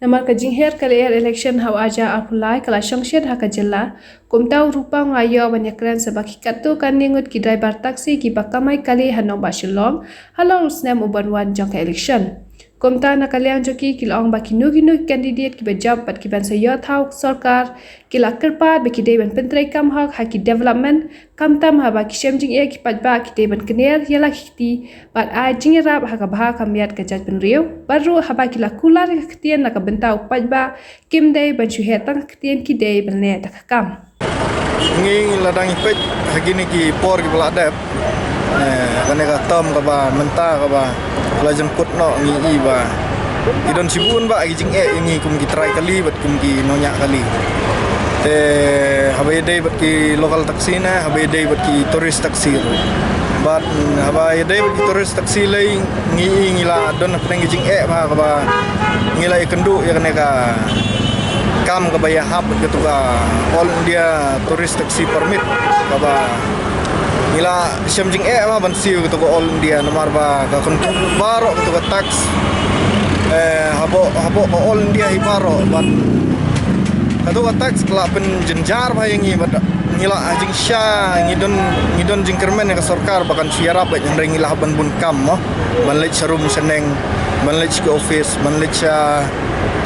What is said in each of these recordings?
Namar ka jingher kali election haw aja apulai kala syangshed haka jela kumtau rupa ngayo banyakran sebaki katu kan ningut ki driver taksi ki bakamai kali hanong basilong halong snem ubanwan jangka election. Kumta na kaliang joki kilong baki nugi kandidat ki bajab pat ki ban sayo thau sarkar kila kerpat baki deban pentrai kam hak haki development kam tam ha baki shemjing e ki pat ba ki deban kener yala kiti bat a jingrap haka bah kamiat ka jaj penriu baru ha baki la kular ka ketien na ka bentau pat ba kim dei ban shuhe tang ketien ki dei ban ne tak kam ngi ladang ipet hagini ki por ki beladap kane ka tom ka ba menta ka ba la jemput no ngi ba idon sibun ba gi jing ngi kum ki try kali bat kum ki nonya kali te habai dei bat ki local taksi na habai dei bat ki tourist taksi bat habai dei bat ki tourist taksi lai ngi la don na gi jing ba ka ba ngi la ikendu ya kane ka kam ka baya hab gitu ka all India tourist taxi permit ka ba nila syamjing ma ban siu gitu ka all India nomor ba ka kon baro gitu ka tax habo ka all India hi baro ban kadu ka tax kala pen jenjar ba yang bat nila ajing sha ngidon jingkermen ka sarkar bakan siarap ba yang ngila ban bun kam mo ban lech sharum seneng ban lech ke office ban lech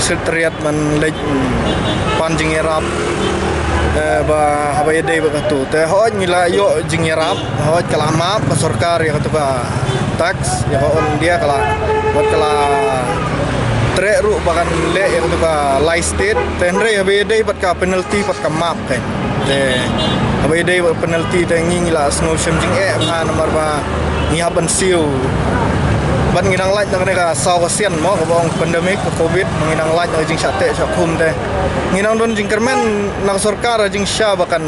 sekretariat ban lech panjing erap ba habai dei ba tu te hoj ngila yo jing erap hoj kala map ka sarkar ya tu ka tax ya on dia kala buat kala tre ru bakan le ya tu ka live state tenre habai dei bat ka penalty bat ka map kan te habai dei bat penalty te ngila snow jing ba nomor ba ngihaban siu ban nginang light na kaneka saw kasian mo kabang pandemic covid nginang light na jing sate sa khum te nginang don jing kermen na sarkar jing sha bakan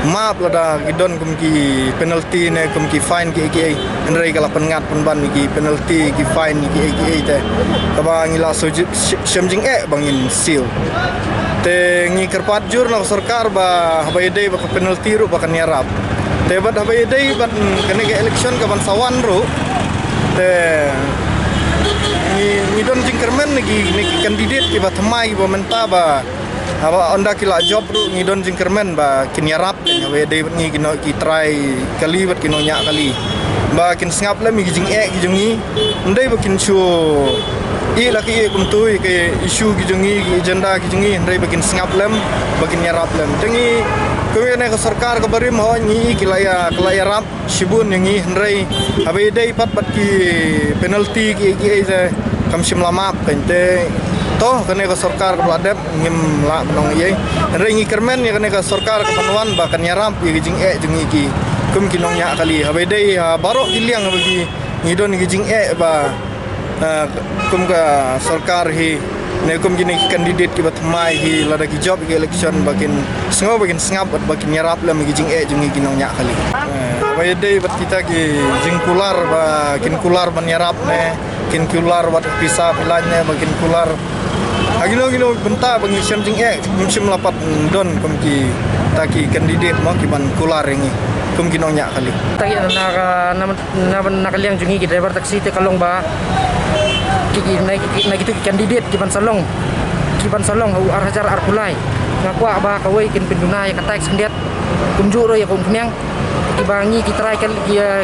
map lada gidon kum ki penalty ne kum ki fine ki enrai kala pengat penban ki penalty ki fine ki te kabang ngila so shemjing bangin seal te ngi kerpat jur na sarkar ba habai dei ba penalty ru bakan yarap te bat habai dei bat kaneka election ka ban sawan ru ni don jingkermen ni kandidat ki ba thamai ba menta ba aba onda ki la job ru ni don jingkermen ba kin yarap we de ni ki try kali bat kino nya kali ba kin sngap la mi jing ki jungi ndai ba kin chu la ki kum tu ke issue ki jungi ki agenda ki jungi ndai ba kin sngap lem ba kin yarap lem tengi kami ka sarkar ka barim ho ni kilaya rap shibun ngi ndrai abai dei pat ki penalty ki je kam shimla map kente to kane ka sarkar ka bladep ngim la nong ye ndrai ngi kermen ya kane ka sarkar ka panwan ba kan yarap ye jing jungi ki kum ki nong nya kali abai dei baro kiliang bagi ngi don ngi jing ba kum ka sarkar hi ne kum gini kandidat ki batmai hi lada ki job ki election bakin sngap bakin yarap la magi jing jungi ginong nya kali ba dei bat kita ki jing kular ba kin kular ban yarap ne kin kular wat pisa pilan ne bakin kular agino benta bangi syam jing musim lapat don kum ki taki kandidat mo ki ban kular ngi kum ginong nya kali taki na kaliang jungi ki driver taksi te kalong ba ki gitu kandidat ki ban salong au arhajar arkulai ngakwa ba kawai kin penduna ya kata sendiat kunjuro ya kum kenyang ki bangi ki try kali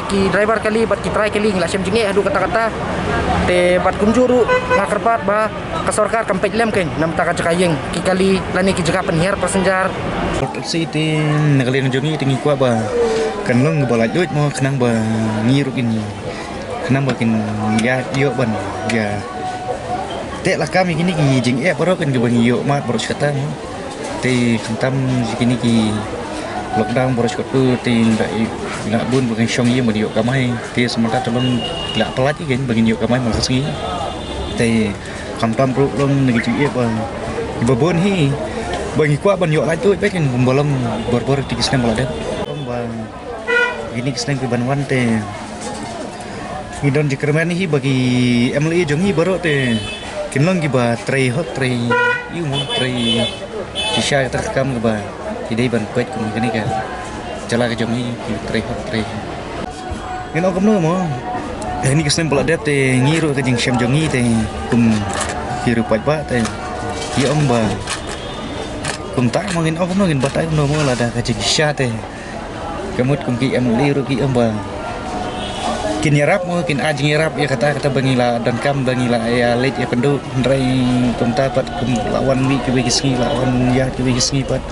ki driver kali bat ki try kali ngla sem jinge adu kata-kata te bat kunjuru ngakerpat ba ka sarkar kampet lem ken nam ta ka cakayeng ki kali lani ki jaga penhiar pasenjar taksi te nagalin jongi tingi kwa ba kanlong balai duit mo kenang ba ngiruk ini kenang bakin ya yo ban ya te la kami kini ki jing baro kan gubang yo mat baro kata mo te kantam kini ki lockdown baro tu te ndak bun bakin syong ye mo yo kamai te sementara tolong la pelat kan bagin yo kamai mo singi te kantam pro long ngi jing ba babon hi bagi kwa ban yo la tu pe kan bombolong bor ti kisna balade bang gini kisna ki banwan te ngidon jikermen hi bagi emli jongi baro te kinlong gi ba trei yu mo trei kisha ta kam ba idei ban pet kum kini ka jala ka jongi trei ngino kam no mo ini kesem balade te ngiro ka jing syam jongi te kum rupat ba te ya om ba kum ta mangin om ngin ba ta no mo la da ka jik sha te kamut kum ki am li ru ki om ba kin yarap mo kin ajing yarap ya kata bangila dan kam bangila ya let ya pendu ndrai kum ta pat kum lawan mi ki wisngi lawan ya ki wisngi pat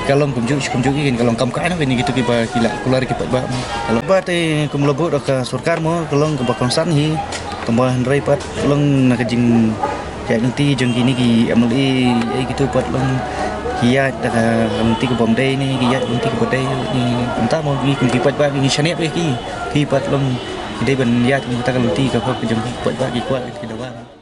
kalong kum ju kin kalong kam ka na ni gitu ki ba kila keluar ki pat ba kalau ba te kum lobo ka surkar mo kalong kum ba konsan hi tambahan ndrai pat kalong na kajing ya nanti jeng gini ki amli gitu pat long kia da nanti ke bom day ni kia nanti ke bom day ni entah mau ni kum kipat ba ni chane ki pat long dei ban ya kita nanti ka ko jeng kipat ba ki kwa ki da ba